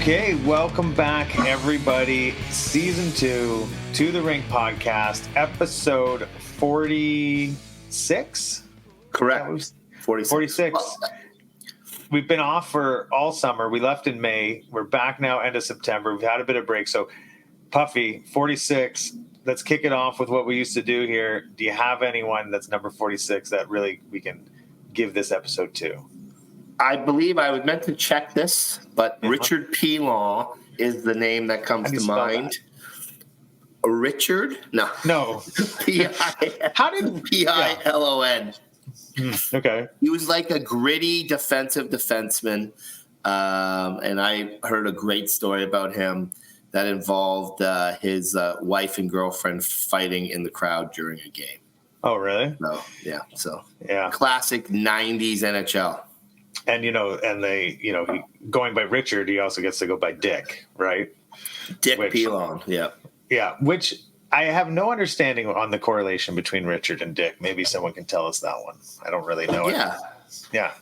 Okay, welcome back, everybody. Season 2 to the Rink podcast, episode 46. Correct. 46. We've been off for all summer. We left in May. We're back now, end of September. We've had a bit of break. So, Puffy, 46. Let's kick it off with what we used to do here. Do you have anyone that's number 46 that really we can give this episode to? I believe I was meant to check this, but Richard P. Law is the name that comes to mind. Richard? No. P-I-L-O-N. How did P-I-L-O-N. Okay. He was like a gritty defensive defenseman, and I heard a great story about him that involved his wife and girlfriend fighting in the crowd during a game. Oh, really? So yeah. Classic 90s NHL. And, going by Richard, he also gets to go by Dick, right? Dick Pelon, yeah. Yeah, which I have no understanding on the correlation between Richard and Dick. Maybe someone can tell us that one. I don't really know it. Yeah.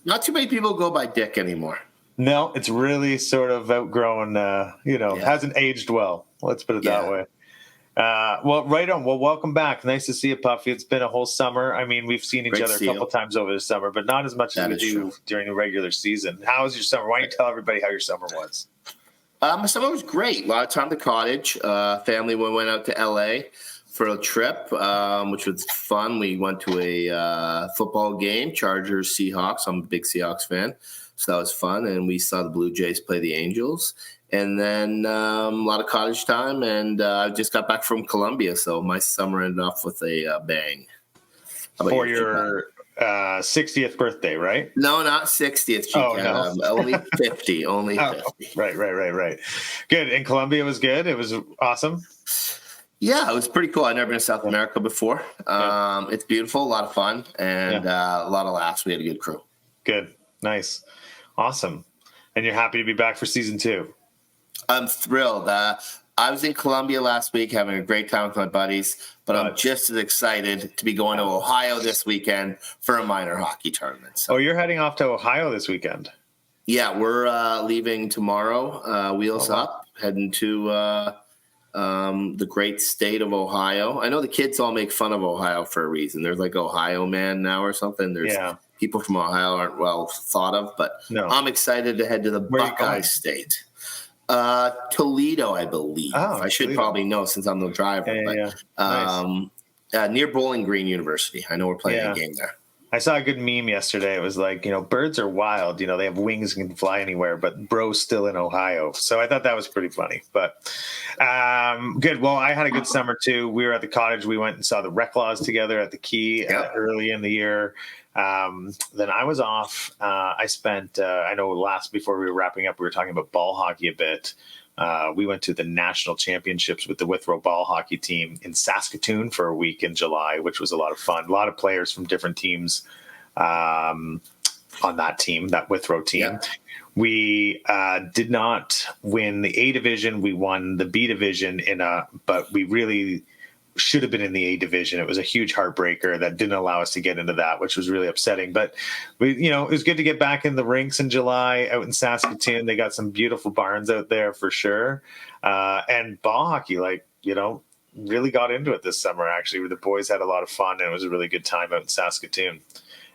Not too many people go by Dick anymore. No, it's really sort of outgrown, hasn't aged well. Let's put it that way. Well, right on. Well, welcome back. Nice to see you, Puffy. It's been a whole summer. I mean, we've seen each other a couple times over the summer, but not as much as we do during the regular season. How was your summer? Why don't you tell everybody how your summer was? My summer was great. A lot of time at the cottage. Family went out to L.A. for a trip, which was fun. We went to a football game, Chargers, Seahawks. I'm a big Seahawks fan, so that was fun. And we saw the Blue Jays play the Angels. And then a lot of cottage time, and I just got back from Colombia, so my summer ended off with a bang. For your 60th birthday, right? No, not 60th. No. Only 50. Only 50. Right. Good. And Colombia was good? It was awesome? Yeah, it was pretty cool. I've never been to South America before. It's beautiful, a lot of fun, and a lot of laughs. We had a good crew. Good. Nice. Awesome. And you're happy to be back for season 2? I'm thrilled. I was in Colombia last week having a great time with my buddies, but I'm just as excited to be going to Ohio this weekend for a minor hockey tournament. So. Oh, you're heading off to Ohio this weekend? Yeah, we're leaving tomorrow, wheels up, heading to the great state of Ohio. I know the kids all make fun of Ohio for a reason. There's like Ohio Man now or something. There's people from Ohio aren't well thought of, but I'm excited to head to the Buckeye State. Toledo, I believe. I should probably know since I'm the driver. Nice. Near Bowling Green University. I know we're playing a game there. I saw a good meme yesterday. It was like, birds are wild. They have wings and can fly anywhere, but bro's still in Ohio. So I thought that was pretty funny. But good. Well, I had a good summer too. We were at the cottage. We went and saw the Rec Laws together at the Key early in the year. Then I was off. I spent, before we were wrapping up, we were talking about ball hockey a bit. We went to the national championships with the Withrow ball hockey team in Saskatoon for a week in July, which was a lot of fun. A lot of players from different teams on that team, that Withrow team. Yeah. We did not win the A division. We won the B division but we really should have been in the A division. It was a huge heartbreaker that didn't allow us to get into that, which was really upsetting. But it was good to get back in the rinks in July out in Saskatoon. They got some beautiful barns out there for sure. And ball hockey, really got into it this summer. Actually, the boys had a lot of fun, and it was a really good time out in Saskatoon.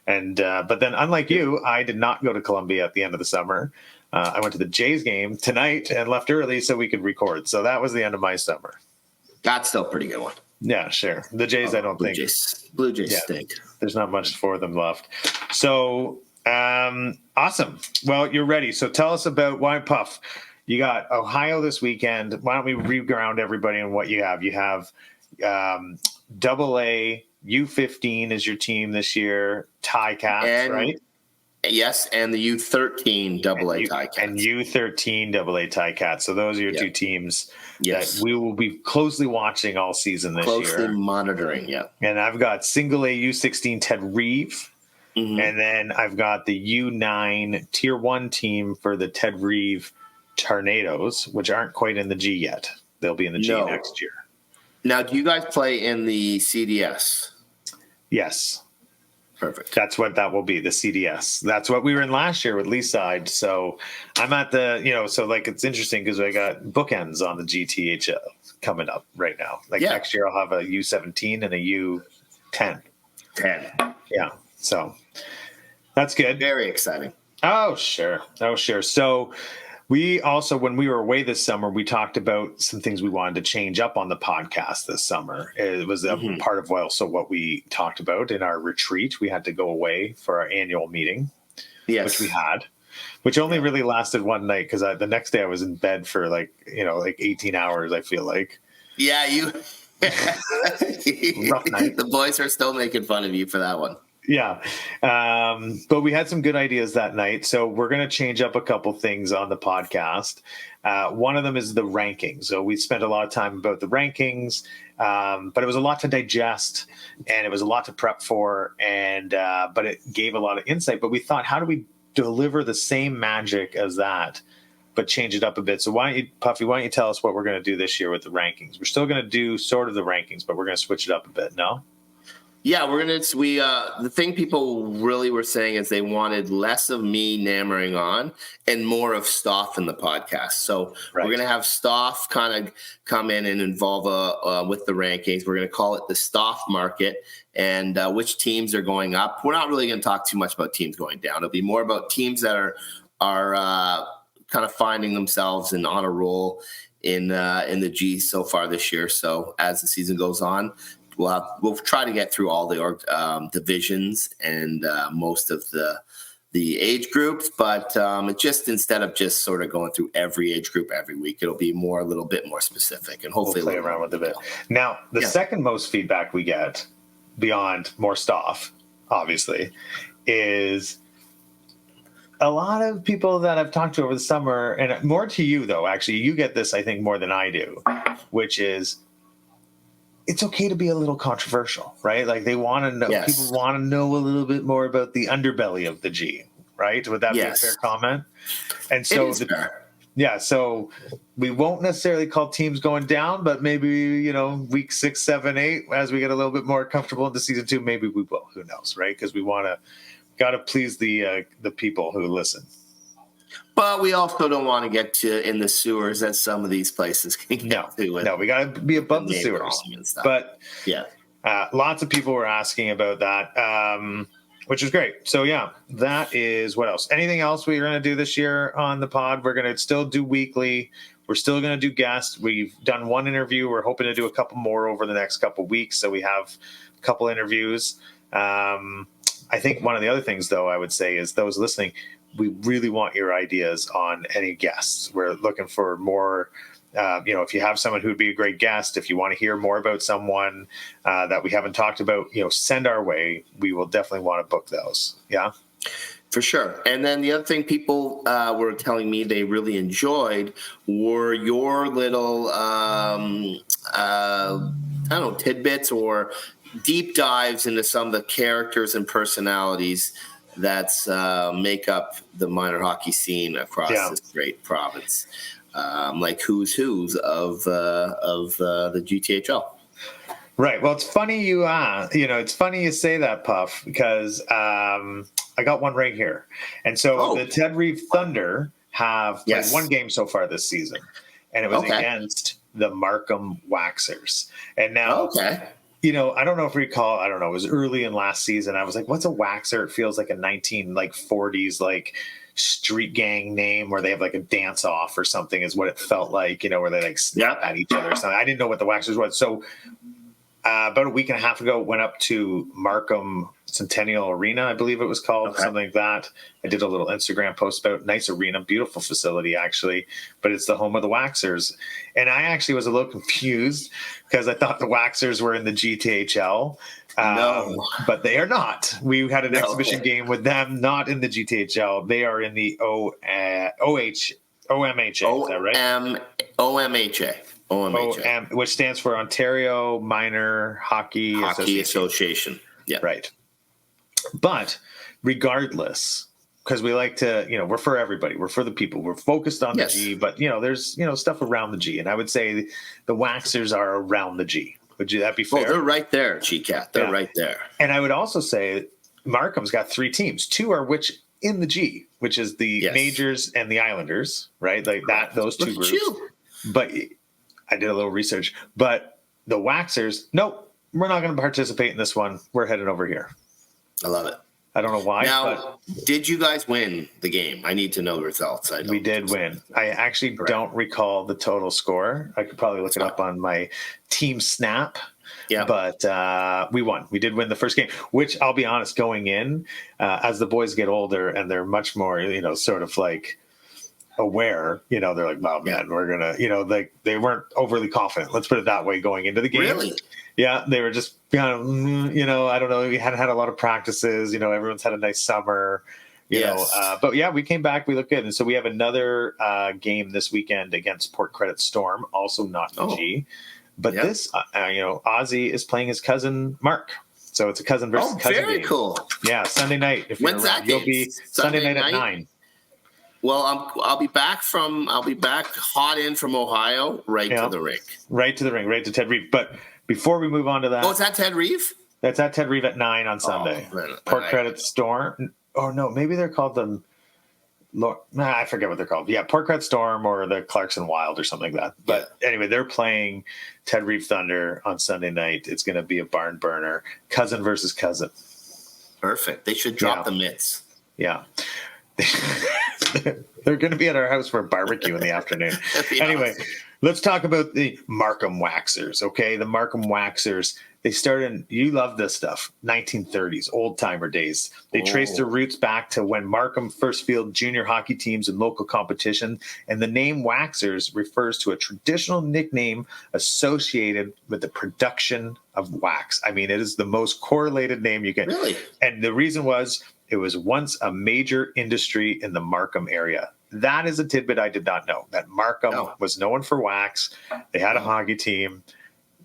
And but then, unlike you, I did not go to Columbia at the end of the summer. I went to the Jays game tonight and left early so we could record. So that was the end of my summer. That's still a pretty good one. Yeah, sure. The Jays, I don't think. Blue Jays stink. There's not much for them left. So, awesome. Well, you're ready. So tell us about why Puff. You got Ohio this weekend. Why don't we re-ground everybody on what you have? You have AA, U15 is your team this year, Ticats, right? Yes, and the U13 AA Ticats. And U13 AA Ticats. So those are your two teams that we will be closely watching all season this year. Closely monitoring, And I've got single A U16 Ted Reeve. Mm-hmm. And then I've got the U9 Tier 1 team for the Ted Reeve Tornadoes, which aren't quite in the G yet. They'll be in the G next year. Now, do you guys play in the CDS? Yes. Perfect. That's what that will be, the CDS. That's what we were in last year with Leaside. So I'm at the, so like it's interesting because I got bookends on the GTHL coming up right now. Like next year I'll have a U17 and a U10. 10. Yeah. So that's good. Very exciting. Oh, sure. So we also, when we were away this summer, we talked about some things we wanted to change up on the podcast this summer. It was a part of what we talked about in our retreat. We had to go away for our annual meeting, which we had, which only really lasted one night because the next day I was in bed for like 18 hours, I feel like. Yeah, you. Rough night. The boys are still making fun of you for that one. Yeah. But we had some good ideas that night. So we're going to change up a couple things on the podcast. One of them is the rankings. So we spent a lot of time about the rankings, but it was a lot to digest and it was a lot to prep for. But it gave a lot of insight. But we thought, how do we deliver the same magic as that, but change it up a bit? So Puffy, why don't you tell us what we're going to do this year with the rankings? We're still going to do sort of the rankings, but we're going to switch it up a bit. No? Yeah, the thing people really were saying is they wanted less of me nammering on and more of Stoff in the podcast. So we're going to have Stoff kind of come in and involve with the rankings. We're going to call it the Stoff Market and which teams are going up. We're not really going to talk too much about teams going down. It'll be more about teams that are kind of finding themselves and on a roll in the G so far this year. So as the season goes on, we'll try to get through all the divisions and most of the age groups, but it just, instead of just sort of going through every age group every week, it'll be a little bit more specific and hopefully we'll play around with it a bit. Now, the second most feedback we get beyond more stuff, obviously, is a lot of people that I've talked to over the summer, and more to you though, actually, you get this, I think, more than I do, which is, it's okay to be a little controversial, right? Like they want to know, people want to know a little bit more about the underbelly of the G, right? Would that be a fair comment? And so, so we won't necessarily call teams going down, but maybe, week 6, 7, 8, as we get a little bit more comfortable into season 2, maybe we will, who knows, right? Because we got to please the people who listen. But we also don't want to get in the sewers that some of these places can get to. No, we got to be above the sewers. But lots of people were asking about that, which is great. So, that is what else. Anything else we're going to do this year on the pod? We're going to still do weekly. We're still going to do guests. We've done one interview. We're hoping to do a couple more over the next couple weeks. So we have a couple interviews. I think one of the other things, though, I would say is those listening, we really want your ideas on any guests. We're looking for more, if you have someone who would be a great guest, if you want to hear more about someone that we haven't talked about, send our way. We will definitely want to book those. Yeah, for sure. And then the other thing people were telling me they really enjoyed were your little, tidbits or deep dives into some of the characters and personalities that's make up the minor hockey scene across this great province, like who's of the GTHL. Right. Well, it's funny it's funny you say that, Puff, because I got one right here. And so the Ted Reeve Thunder have played one game so far this season, and it was against the Markham Waxers. And now, I don't know if you recall, it was early in last season. I was like, what's a waxer? It feels like a 1940s, like street gang name where they have like a dance off or something is what it felt like, where they like snap at each other or something. I didn't know what the waxers was. So about a week and a half ago, went up to Markham Centennial Arena, I believe it was called, something like that. I did a little Instagram post about nice arena, beautiful facility actually, but it's the home of the Waxers. And I actually was a little confused because I thought the Waxers were in the GTHL, but they are not. We had an exhibition game with them, not in the GTHL. They are in the OMHA, is that right? OMHA, which stands for Ontario Minor Hockey Association. Yeah. Right. But regardless, because we like to, we're for everybody. We're for the people. We're focused on the G, but, there's, stuff around the G. And I would say the Waxers are around the G. Would that be fair? Oh, they're right there, G-Cat. They're right there. And I would also say Markham's got 3 teams. 2 are which in the G, which is the Majors and the Islanders, right? Like that, those 2 groups. But I did a little research. But the Waxers, nope, we're not going to participate in this one. We're headed over here. I love it. I don't know why. Now, did you guys win the game? I need to know the results. We did win. I actually don't recall the total score. I could probably look it up on my Team Snap. Yeah, but we won. We did win the first game, which I'll be honest, going in, as the boys get older and they're much more, sort of like aware, they're like, wow, man, we're going to, they weren't overly confident. Let's put it that way going into the game. Really? Yeah, they were just, I don't know. We hadn't had a lot of practices. Everyone's had a nice summer, but yeah, we came back. We looked good. And so we have another game this weekend against Port Credit Storm, also not in G. But this, Ozzy is playing his cousin, Mark. So it's a cousin versus cousin very game. Cool. Yeah, Sunday night. If When's that you'll be Sunday night at 9. Well, I'll be back hot in from Ohio, to the rink. Right to the rink, right to Ted Reeve. But before we move on to that. Oh, is that Ted Reeve? That's at Ted Reeve at 9 on Sunday. Port Credit Storm. Oh, no, maybe they're called the I forget what they're called. Yeah, Port Credit Storm or the Clarkson Wild or something like that. But anyway, they're playing Ted Reeve Thunder on Sunday night. It's going to be a barn burner. Cousin versus cousin. Perfect. They should drop the mitts. Yeah. They're going to be at our house for a barbecue in the afternoon. Anyway, let's talk about the Markham Waxers, okay? The Markham Waxers, they started, you love this stuff, 1930s, old-timer days. They traced their roots back to when Markham first fielded junior hockey teams in local competition, and the name Waxers refers to a traditional nickname associated with the production of wax. I mean, it is the most correlated name you can. Really? And the reason was it was once a major industry in the Markham area. That is a tidbit I did not know, that Markham was known for wax. They had a hockey team.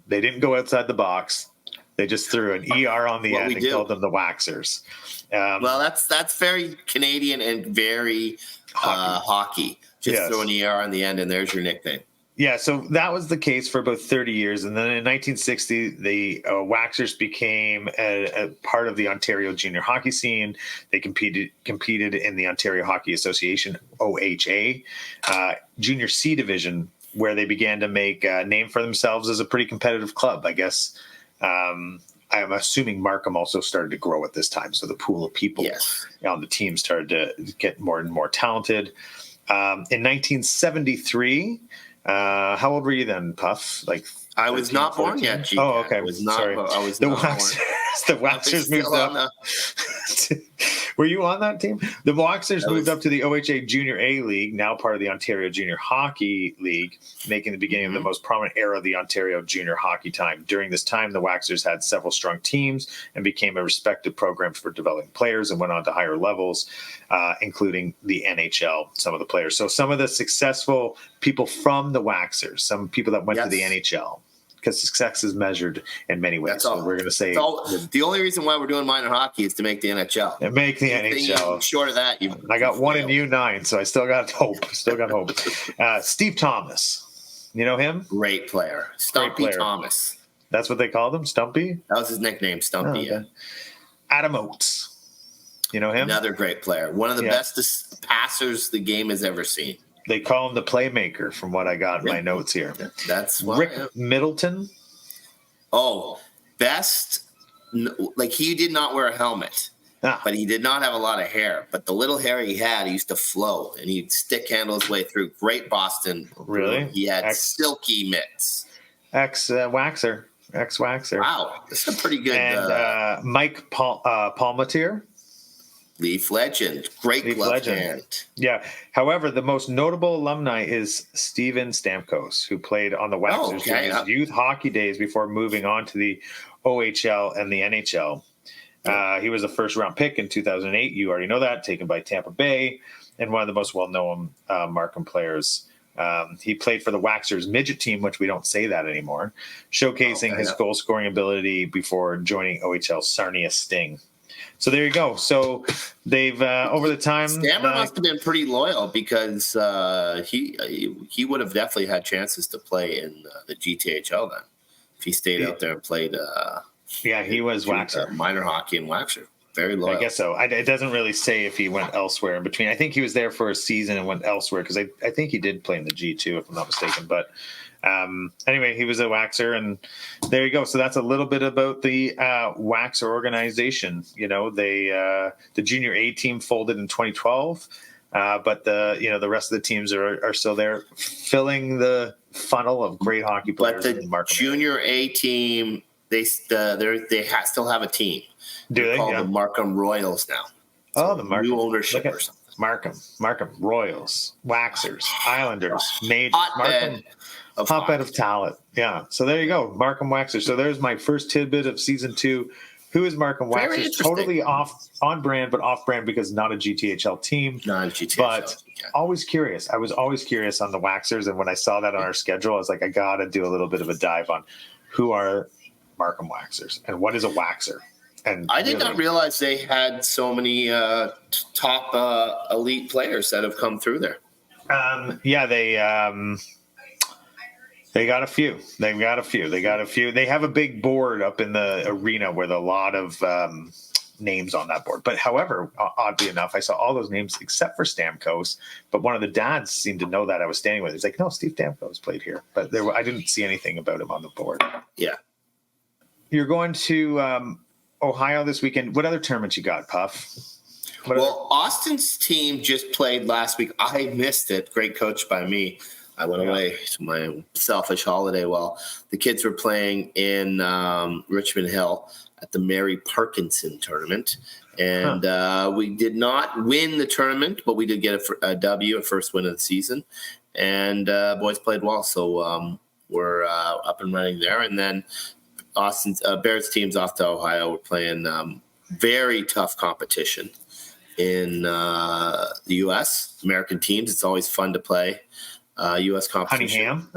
They didn't go outside the box. They just threw an ER on the end and called them the Waxers. Well, that's very Canadian and very hockey. Just throw an ER on the end and there's your nickname. Yeah, so that was the case for about 30 years. And then in 1960, the Waxers became a part of the Ontario junior hockey scene. They competed in the Ontario Hockey Association, OHA, junior C division, where they began to make a name for themselves as a pretty competitive club, I guess. I'm assuming Markham also started to grow at this time. So the pool of people on the team started to get more and more talented. In 1973... how old were you then, Puff? Like I was not born yet. G-Cat. Oh, okay. I was not. Sorry. I was not born. The Waxers moved up. Were you on that team? The Waxers moved up to the OHA Junior A League, now part of the Ontario Junior Hockey League, making the beginning of the most prominent era of the Ontario junior hockey time. During this time, the Waxers had several strong teams and became a respected program for developing players and went on to higher levels, including the NHL, some of the players. So some of the successful people from the Waxers, some people that went to the NHL, because success is measured in many ways. So we're going to say the only reason why we're doing minor hockey is to make the NHL. And make the NHL. Short of that, I got one in U9, so I still got hope. Steve Thomas, you know him? Great player, Stumpy Thomas. That's what they called him, Stumpy. That was his nickname, Stumpy. Yeah. Adam Oates, you know him? Another great player, one of the best passers the game has ever seen. They call him the playmaker from what I got in my notes here. That's why. Rick Middleton. Oh, best. Like he did not wear a helmet, but he did not have a lot of hair. But the little hair he had, he used to flow and he'd stick handle his way through. Great Boston. Really? He had silky mitts. Ex-Waxer. Wow. That's a pretty good. And Mike Palmatier. Leaf legend. Great glove hand. Yeah. However, the most notable alumni is Steven Stamkos, who played on the Waxers during his youth hockey days before moving on to the OHL and the NHL. He was a first-round pick in 2008. You already know that, taken by Tampa Bay, and one of the most well-known Markham players. He played for the Waxers midget team, which we don't say that anymore, showcasing his goal-scoring ability before joining OHL Sarnia Sting. So there you go. So they've over the time. Stammer must have been pretty loyal because he would have definitely had chances to play in the GTHL then if he stayed out there and played. He was Waxer, minor hockey and Waxer. Very loyal. I guess so. It doesn't really say if he went elsewhere in between. I think he was there for a season and went elsewhere because I think he did play in the G2, if I'm not mistaken. But anyway, he was a Waxer, and there you go. So that's a little bit about the Waxer organization. The junior A team folded in 2012, but the rest of the teams are still there, filling the funnel of great hockey players. But the junior A team, they still have a team. They're called the Markham Royals now. So the Markham new ownership or something. Markham Royals, Waxers, Islanders, Majors, hotbed of talent. Yeah. So there you go, Markham Waxers. So there's my first tidbit of season 2. Who is Markham Waxers? Totally on brand, but off brand because not a GTHL team. Not a GTHL. But always curious. I was always curious on the Waxers, and when I saw that on our schedule, I was like, I gotta do a little bit of a dive on who are Markham Waxers and what is a Waxer. And I did not realize they had so many top elite players that have come through there. They got a few. They have a big board up in the arena with a lot of names on that board. But however, oddly enough, I saw all those names except for Stamkos. But one of the dads seemed to know that I was standing with. He's like, "No, Steve Stamkos played here," but I didn't see anything about him on the board. Yeah, you're going to Ohio this weekend. What other tournaments you got, Puff? Austin's team just played last week. I missed it. Great coach by me. I went away to my selfish holiday while the kids were playing in Richmond Hill at the Mary Parkinson tournament. And we did not win the tournament, but we did get a W, a first win of the season. And boys played well. So we're up and running there. And then Austin's Barrett's team's off to Ohio. We're playing very tough competition in the U.S. American teams. It's always fun to play U.S. competition.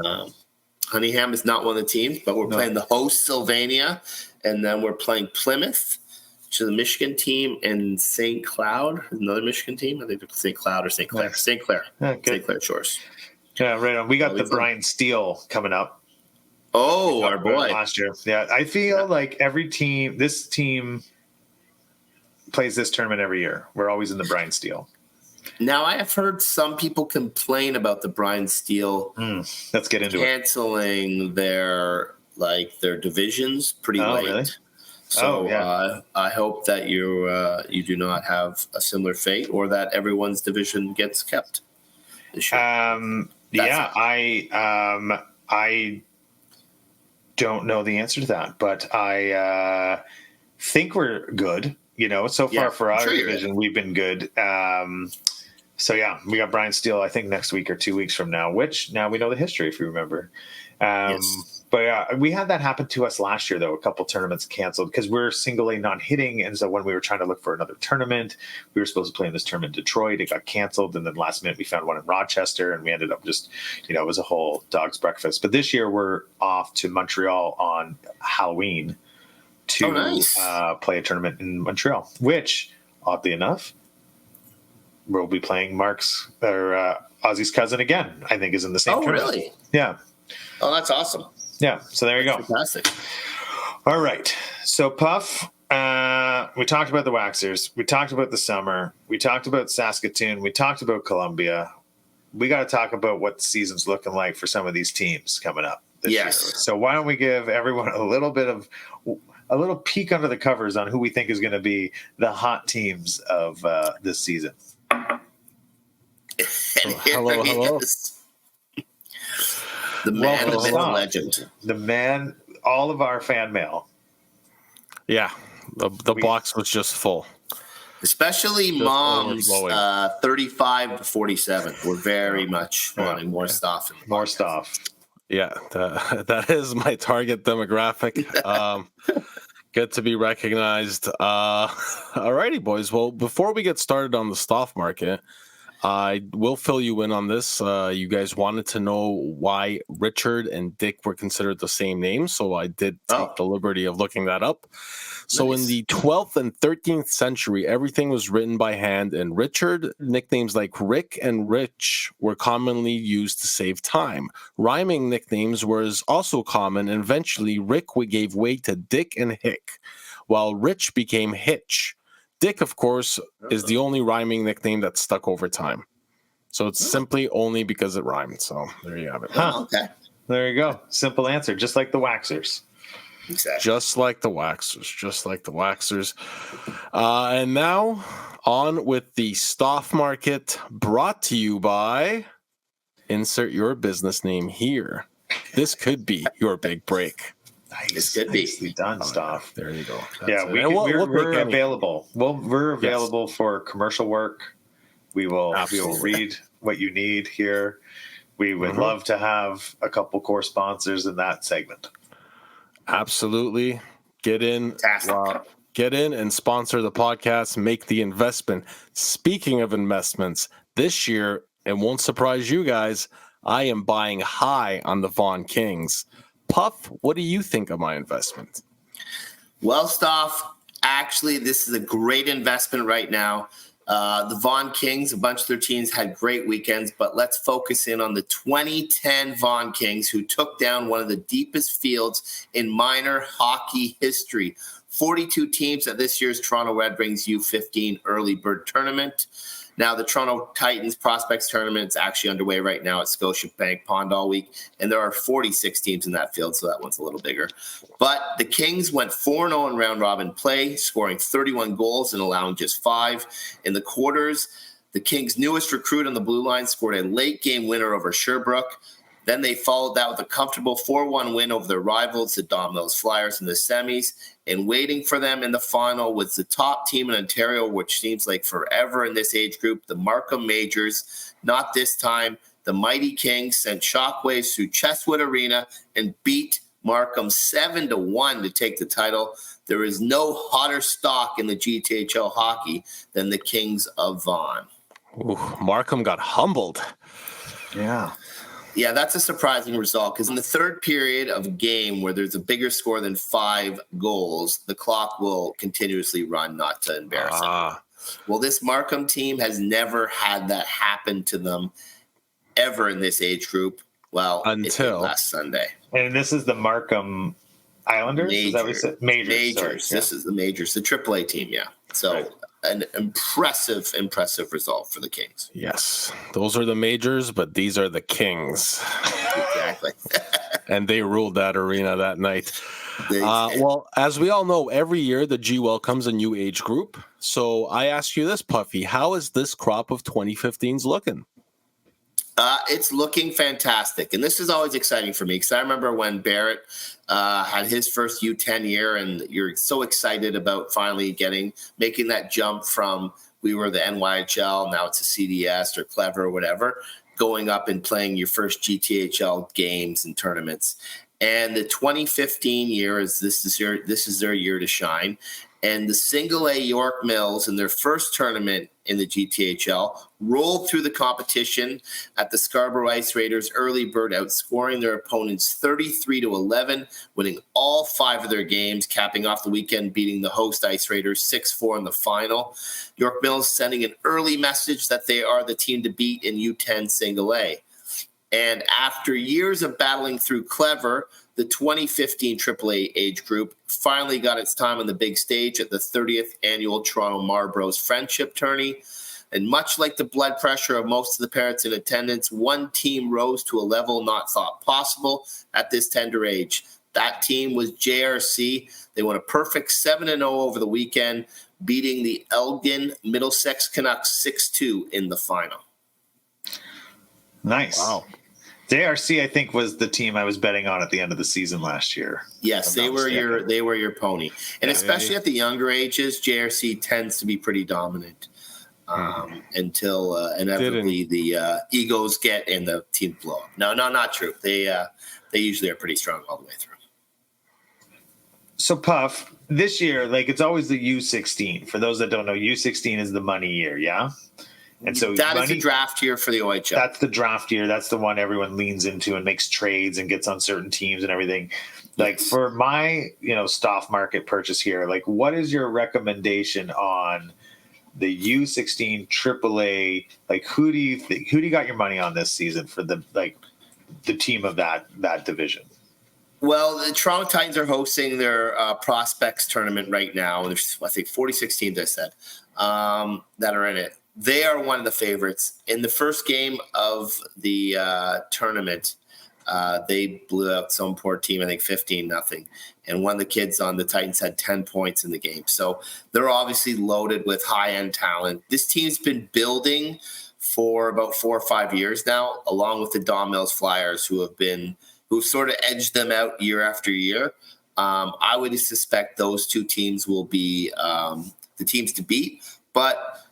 Honeyham is not one of the teams, but we're playing the host Sylvania, and then we're playing Plymouth, which is the Michigan team, and St. Cloud, another Michigan team. I think they're St. Cloud or St. Clair. Nice. St. Clair. St. Clair Shores. Yeah, right on. We got the Brian Steele coming up. Oh, our boy. Last year. Yeah, I feel like this team plays this tournament every year. We're always in the Brian Steele. Now, I have heard some people complain about the Brian Steele let's get into canceling their divisions pretty late. Really? So I hope that you do not have a similar fate, or that everyone's division gets kept this year. I don't know the answer to that, but I think we're good. So far for our division, we've been good. So we got Brian Steele, I think next week or 2 weeks from now, which now we know the history, if you remember. Yes. But we had that happen to us last year, though. A couple tournaments canceled because we're single A non-hitting. And so when we were trying to look for another tournament, we were supposed to play in this tournament in Detroit. It got canceled. And then last minute we found one in Rochester, and we ended up just, it was a whole dog's breakfast. But this year we're off to Montreal on Halloween to play a tournament in Montreal, which, oddly enough, we'll be playing Ozzy's cousin again, I think, is in the same tournament. Oh, really? Yeah. Oh, that's awesome. Yeah, so there you go. Fantastic. All right. So, Puff, we talked about the Waxers. We talked about the summer. We talked about Saskatoon. We talked about Columbia. We got to talk about what the season's looking like for some of these teams coming up this year. So why don't we give everyone a little peek under the covers on who we think is going to be the hot teams of this season. Hello. The man, the myth, legend. The man, all of our fan mail. Yeah, the box was just full. Especially just moms 35 to 47. We're very much wanting more stuff. More stuff. Yeah, that is my target demographic. Good to be recognized. All righty, boys. Well, before we get started on the Stoff Market, I will fill you in on this. You guys wanted to know why Richard and Dick were considered the same name, so I did take the liberty of looking that up. So in the 12th and 13th century, everything was written by hand, and Richard, nicknames like Rick and Rich were commonly used to save time. Rhyming nicknames was also common, and eventually Rick gave way to Dick and Hick, while Rich became Hitch. Dick, of course, is the only rhyming nickname that's stuck over time. So it's simply only because it rhymed. So there you have it. Okay. There you go. Simple answer. Just like the Waxers. Exactly. Just like the Waxers. And now on with the Stoff Market, brought to you by insert your business name here. This could be your big break. Nice. This could be. Nicely done, Stoff. There you go. Yeah, we're available. We're available for commercial work. We will read what you need here. We would love to have a couple core sponsors in that segment. Absolutely. Get in and sponsor the podcast, make the investment. Speaking of investments, this year, it won't surprise you guys, I am buying high on the Vaughn Kings. Puff, what do you think of my investment? Well, Stoff, actually, this is a great investment right now. The Vaughn Kings, a bunch of their teams had great weekends, but let's focus in on the 2010 Vaughn Kings, who took down one of the deepest fields in minor hockey history. 42 teams at this year's Toronto Red Wings U15 Early Bird Tournament. Now, the Toronto Titans Prospects Tournament is actually underway right now at Scotiabank Pond all week, and there are 46 teams in that field, so that one's a little bigger. But the Kings went 4-0 in round-robin play, scoring 31 goals and allowing just 5 in the quarters. The Kings' newest recruit on the blue line scored a late-game winner over Sherbrooke. Then they followed that with a comfortable 4-1 win over their rivals, the Domino's Flyers, in the semis. And waiting for them in the final was the top team in Ontario, which seems like forever in this age group, the Markham Waxers. Not this time. The mighty Kings sent shockwaves through Chestwood Arena and beat Markham 7-1 to take the title. There is no hotter stock in the GTHL hockey than the Kings of Vaughan. Ooh, Markham got humbled. Yeah, that's a surprising result because in the third period of a game where there's a bigger score than 5 goals, the clock will continuously run, not to embarrass them. Well, this Markham team has never had that happen to them ever in this age group. Well, until last Sunday. And this is the Markham Islanders? Majors. Is that what you said? Majors. This is the Majors, the AAA team, yeah. So an impressive result for the Kings. Yes, those are the Majors, but these are the Kings. Exactly. And they ruled that arena that night. Well, as we all know, every year the G welcomes a new age group. So I ask you this, Puffy, how is this crop of 2015s looking? It's looking fantastic. And this is always exciting for me because I remember when Barrett had his first U10 year and you're so excited about finally making that jump from we were the NYHL, now it's a CDS or Clever or whatever, going up and playing your first GTHL games and tournaments. And the 2015 year this is their year to shine. And the single A York Mills in their first tournament in the GTHL rolled through the competition at the Scarborough Ice Raiders early bird, outscoring their opponents 33-11, winning all 5 of their games, capping off the weekend, beating the host Ice Raiders 6-4 in the final. York Mills sending an early message that they are the team to beat in U10 single A. And after years of battling through Clever, the 2015 AAA age group finally got its time on the big stage at the 30th annual Toronto Marlboros Friendship Tourney. And much like the blood pressure of most of the parents in attendance, one team rose to a level not thought possible at this tender age. That team was JRC. They won a perfect 7-0 over the weekend, beating the Elgin Middlesex Canucks 6-2 in the final. Nice. Wow. JRC, I think, was the team I was betting on at the end of the season last year. Yes, they were your pony, and especially at the younger ages, JRC tends to be pretty dominant until inevitably the egos get and the team blow up. No, not true. They usually are pretty strong all the way through. So, Puff, this year, it's always the U16. For those that don't know, U16 is the money year, yeah? And so that is the draft year for the OHL. That's the draft year. That's the one everyone leans into and makes trades and gets on certain teams and everything. For my, Stoff Market purchase here, what is your recommendation on the U16 AAA? Who do you got your money on this season for the team of that division? Well, the Toronto Titans are hosting their prospects tournament right now. There's, I think, 46 teams, I said, that are in it. They are one of the favorites. In the first game of the tournament, they blew out some poor team, I think 15-0. And one of the kids on the Titans had 10 points in the game. So they're obviously loaded with high-end talent. This team's been building for about 4 or 5 years now, along with the Don Mills Flyers, who've sort of edged them out year after year. I would suspect those two teams will be the teams to beat. But,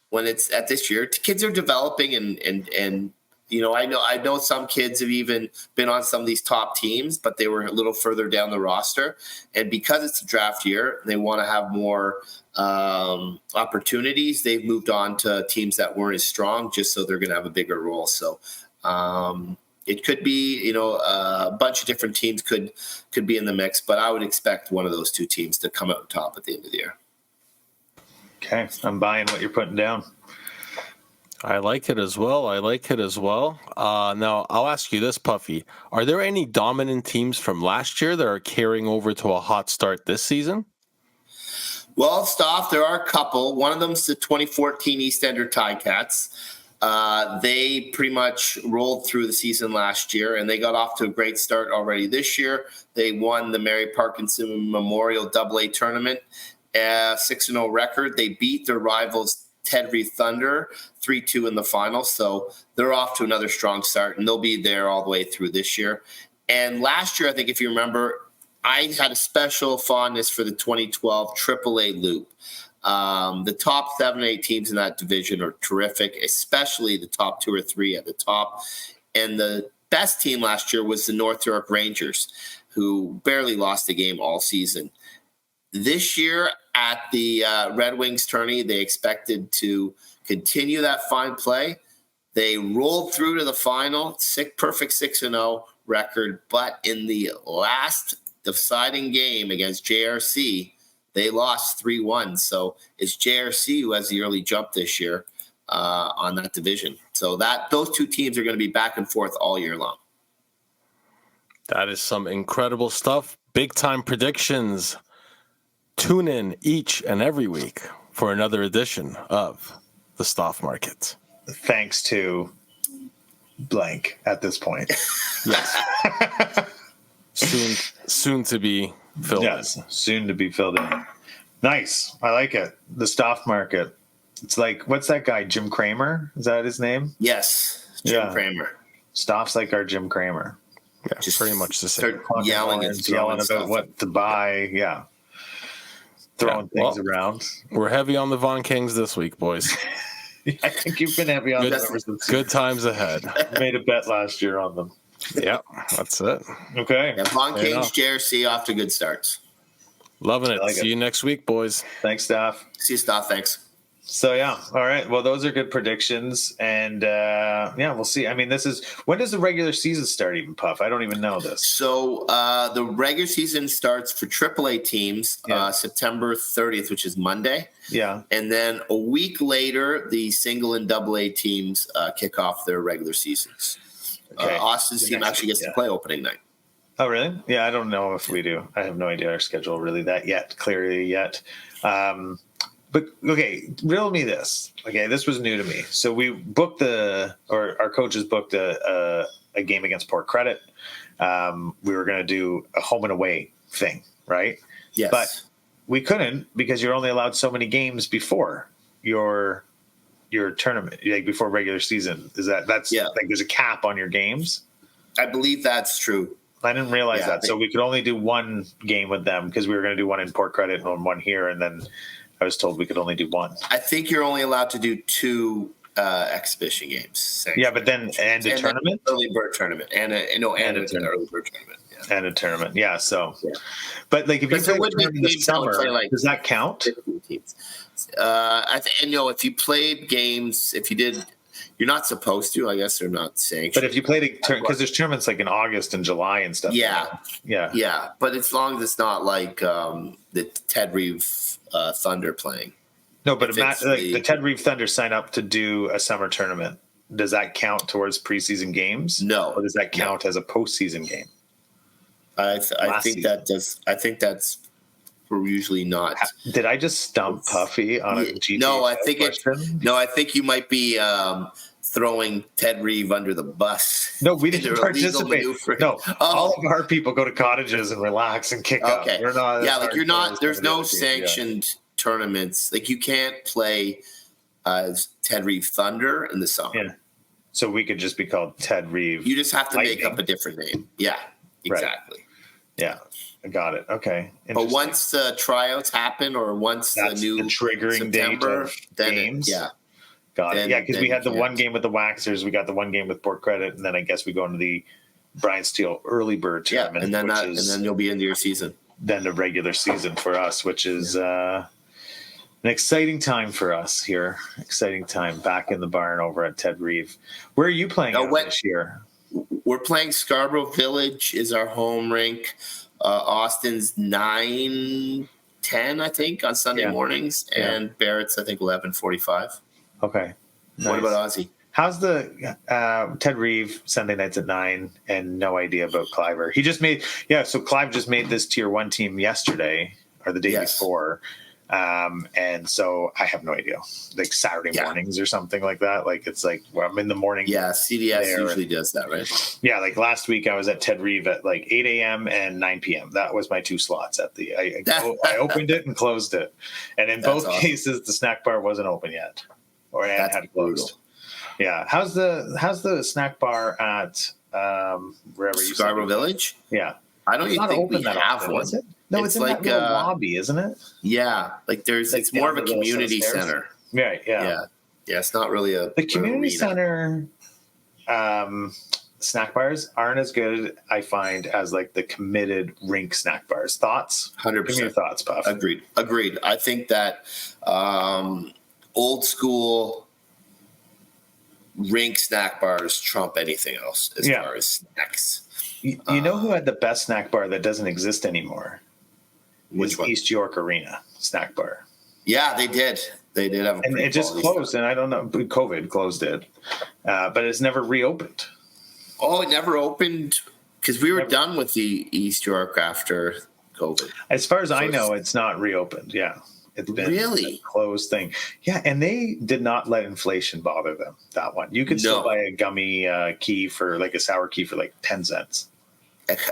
when it's at this year, kids are developing and I know some kids have even been on some of these top teams, but they were a little further down the roster. And because it's a draft year, they want to have more opportunities. They've moved on to teams that weren't as strong just so they're going to have a bigger role. So it could be, a bunch of different teams could be in the mix, but I would expect one of those two teams to come out top at the end of the year. Okay, I'm buying what you're putting down. I like it as well. Now, I'll ask you this, Puffy. Are there any dominant teams from last year that are carrying over to a hot start this season? Well, Stoff, there are a couple. One of them is the 2014 East Ender Ticats. They pretty much rolled through the season last year, and they got off to a great start already this year. They won the Mary Parkinson Memorial AA Tournament, 6-0 record. They beat their rivals Ted Reeve Thunder 3-2 in the final. So they're off to another strong start, and they'll be there all the way through this year. And last year, I think if you remember, I had a special fondness for the 2012 AAA Loop. The top 7 or 8 teams in that division are terrific, especially the top 2 or 3 at the top. And the best team last year was the North York Rangers, who barely lost a game all season. This year at the Red Wings tourney, they expected to continue that fine play. They rolled through to the final, perfect 6-0 record, but in the last deciding game against JRC, they lost 3-1. So it's JRC who has the early jump this year on that division. So those two teams are going to be back and forth all year long. That is some incredible stuff. Big time predictions. Tune in each and every week for another edition of the Stoff Market. Thanks to blank at this point. Yes. soon to be filled in. Soon to be filled in. Nice. I like it. The Stoff Market. It's like, what's that guy? Jim Cramer? Is that his name? Yes. Jim Cramer. Stoff's like our Jim Cramer. Yeah, just pretty much the same. Yelling about what to buy. Yeah. Throwing things around. We're heavy on the Von Kings this week, boys. I think you've been heavy on them. Good times ahead. Made a bet last year on them. Yeah, that's it. Okay. Yeah, Von Kings, JRC off to good starts. Loving it. See you next week, boys. Thanks, Stoff. See you, Stoff. Thanks. So, yeah. All right. Well, those are good predictions. And, we'll see. I mean, when does the regular season start even, Puff? I don't even know this. So the regular season starts for AAA teams September 30th, which is Monday. Yeah. And then a week later, the single and AA teams kick off their regular seasons. Okay. Austin's team actually gets to play opening night. Oh, really? Yeah, I don't know if we do. I have no idea our schedule really clearly yet. But, okay, riddle me this. Okay, this was new to me. So we booked our coaches booked a game against Port Credit. We were going to do a home and away thing, right? Yes. But we couldn't because you're only allowed so many games before your tournament, like before regular season. Like there's a cap on your games? I believe that's true. I didn't realize that. So we could only do one game with them because we were going to do one in Port Credit and one here, and then I was told we could only do one. I think you're only allowed to do 2 exhibition games. Yeah, but then a tournament, early bird tournament, and an early bird tournament, and a tournament. Yeah. So, but like if you play in the summer, does that count? 15 teams. If you played games, if you did. You're not supposed to. I guess they're not sanctioned. But if you played because there's tournaments like in August and July and stuff. Yeah. But as long as it's not like the Ted Reeve Thunder playing. No, but the Ted Reeve Thunder sign up to do a summer tournament. Does that count towards preseason games? No. Or does that count as a postseason game? I think season. that does. I think that's usually not. Did I just stump Puffy on a GTA? No, I think question? I think you might be throwing Ted Reeve under the bus. No, we didn't participate. No, all of our people go to cottages and relax and kick up. Okay. We're not. Yeah, like you're not. There's no team, sanctioned tournaments. Like you can't play Ted Reeve Thunder in the summer. Yeah. So we could just be called Ted Reeve. You just have to Lightning. make up a different name. Yeah, exactly. Right. Yeah, I got it. Okay. But once the tryouts happen, or once that's the new triggering September, date of then games. Got it. Yeah, because we had the one game with the Waxers, we got the one game with Port Credit, and then I guess we go into the Brian Steele early bird tournament. And then you'll be into your season. Then the regular season for us, which is an exciting time for us here. Exciting time back in the barn over at Ted Reeve. Where are you playing this year? We're playing Scarborough Village is our home rink. Austin's 9:10, I think, on Sunday mornings, and Barrett's, I think, 11:45. Okay. Nice. What about Ozzy? How's the Ted Reeve Sunday nights at 9 and no idea about Cliver? He just made so Clive just made this tier 1 team yesterday or the day before. And so I have no idea, like Saturday mornings or something like that. Like it's like I'm in the morning. Yeah, CDS usually does that, right? Yeah, like last week I was at Ted Reeve at like 8 a.m. and 9 p.m. That was my 2 slots at the. I opened it and closed it, and in both cases the snack bar wasn't open yet, or it had closed. Brutal. Yeah, how's the snack bar at wherever you Scarborough Village? Yeah, I don't even think we have one. Is it? No, it's in like that lobby, isn't it? Yeah, like it's more of a community center. Right. Yeah. It's not really the community center. Snack bars aren't as good, I find, as like the committed rink snack bars. Thoughts? 100%. Give me your thoughts, Puff. Agreed. I think that old school rink snack bars trump anything else as far as snacks. You know who had the best snack bar that doesn't exist anymore? Which one? East York Arena snack bar. Yeah, they did. They did have a and it just closed, and I don't know. COVID closed it, but it's never reopened. Oh, it never opened because we were done with the East York after COVID. As far as I know, it's not reopened. Yeah, it's been a closed thing. Yeah, and they did not let inflation bother them. That one, you could still buy a gummy key for like a sour key for like 10 cents.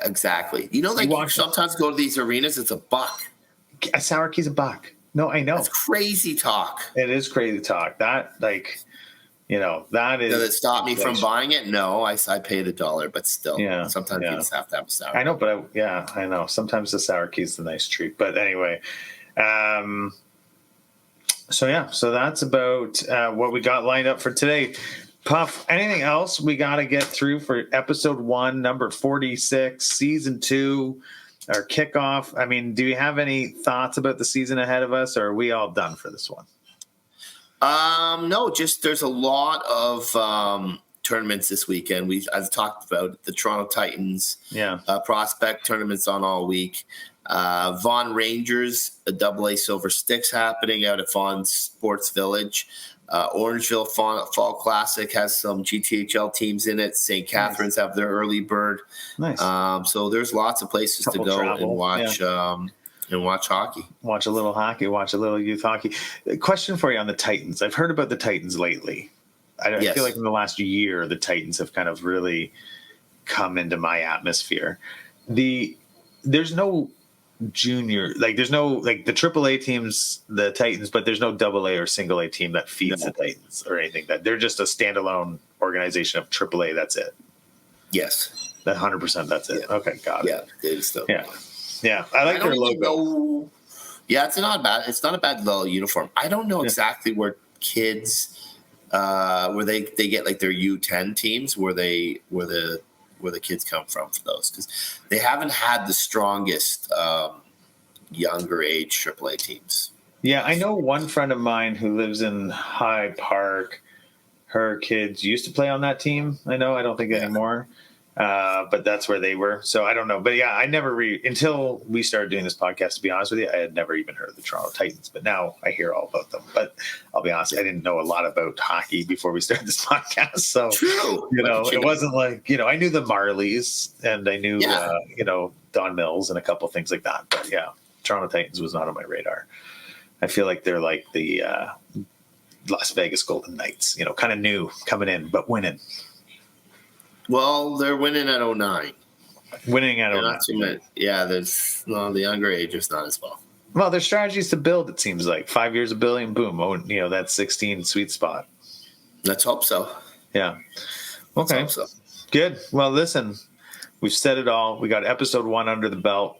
Exactly. You know, like you sometimes go to these arenas, it's $1. A sour key's $1. No, I know. That's crazy talk. It is crazy talk. That, like, that is. Does it stop me from buying it? No, I paid $1, but still. Yeah. Sometimes you just have to have a sour. I know, but I know. Sometimes the sour key's the nice treat. But anyway, so that's about what we got lined up for today. Puff, anything else we got to get through for episode 1, number 46, season 2, our kickoff? I mean, do you have any thoughts about the season ahead of us, or are we all done for this one? No, just there's a lot of tournaments this weekend. I've talked about the Toronto Titans prospect tournaments on all week. Vaughan Rangers, a AA Silver Sticks happening out at Vaughan Sports Village. Orangeville Fall Classic has some GTHL teams in it. St. Catharines have their early bird. Nice. So there's lots of places to go and watch and watch hockey. Watch a little hockey. Watch a little youth hockey. Question for you on the Titans. I've heard about the Titans lately. I feel like in the last year, the Titans have kind of really come into my atmosphere. There's no junior, like there's no like the AAA teams, the Titans, but there's no AA or single A team that feeds the Titans or anything. That they're just a standalone organization of AAA. That's it. Yes, that 100%. That's it. Yeah. Okay, got it. Yeah, it is though. Yeah. I like their logo. Yeah, it's not bad. It's not a bad little uniform. I don't know exactly where kids, where they get like their U10 teams, where the kids come from for those, because they haven't had the strongest younger age AAA teams. Yeah, I know one friend of mine who lives in High Park. Her kids used to play on that team. I don't think anymore. But that's where they were. So I don't know. But yeah, I never until we started doing this podcast, to be honest with you, I had never even heard of the Toronto Titans. But now I hear all about them. But I'll be honest, I didn't know a lot about hockey before we started this podcast. So, True. it wasn't like, I knew the Marlies and I knew, Don Mills and a couple of things like that. But yeah, Toronto Titans was not on my radar. I feel like they're like the Las Vegas Golden Knights, kind of new coming in, but winning. Well, they're winning at 09. Winning at 09. Yeah, the younger age is not as well. Well, their strategy is to build, it seems like. 5 years of building, boom. That 16 sweet spot. Let's hope so. Yeah. Okay. Let's hope so. Good. Well, listen, we've said it all. We got episode 1 under the belt.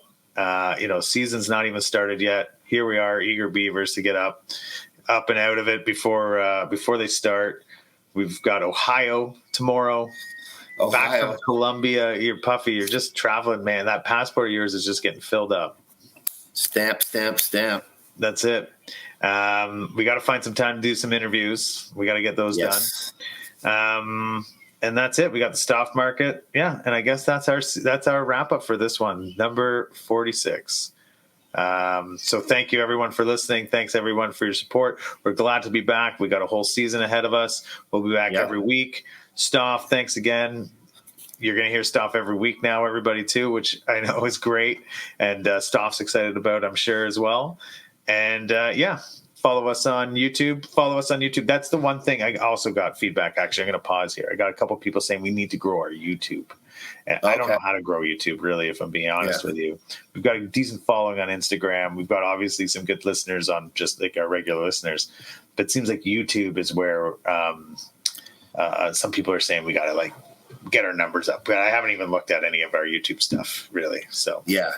Season's not even started yet. Here we are, eager Beavers to get up and out of it before they start. We've got Ohio tomorrow. Back from Columbia. Puffy, you're just traveling, man. That passport of yours is just getting filled up. Stamp, stamp, stamp. That's it. We got to find some time to do some interviews. We got to get those done. And that's it. We got the Stoff Market. Yeah, and I guess that's our wrap up for this one, number 46. So thank you everyone for listening. Thanks everyone for your support. We're glad to be back. We got a whole season ahead of us. We'll be back every week. Stoff, thanks again. You're going to hear Stoff every week now, everybody, too, which I know is great. And Stoff's excited about, I'm sure, as well. And, follow us on YouTube. That's the one thing. I also got feedback, actually. I'm going to pause here. I got a couple people saying we need to grow our YouTube. And I don't know how to grow YouTube, really, if I'm being honest with you. We've got a decent following on Instagram. We've got, obviously, some good listeners on just like our regular listeners. But it seems like YouTube is where some people are saying we got to get our numbers up, but I haven't even looked at any of our YouTube stuff really. So yeah,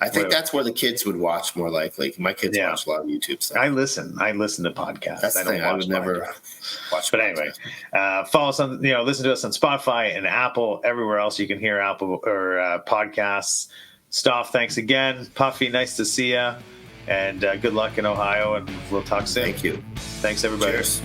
I think that's where the kids would watch more likely. My kids watch a lot of YouTube stuff. I listen to podcasts. That's the thing. I would never watch. But anyway, follow us on, listen to us on Spotify and Apple, everywhere else you can hear Apple or podcasts. Stoff, thanks again. Puffy, nice to see you, and good luck in Ohio, and we'll talk soon. Thank you. Thanks everybody. Cheers.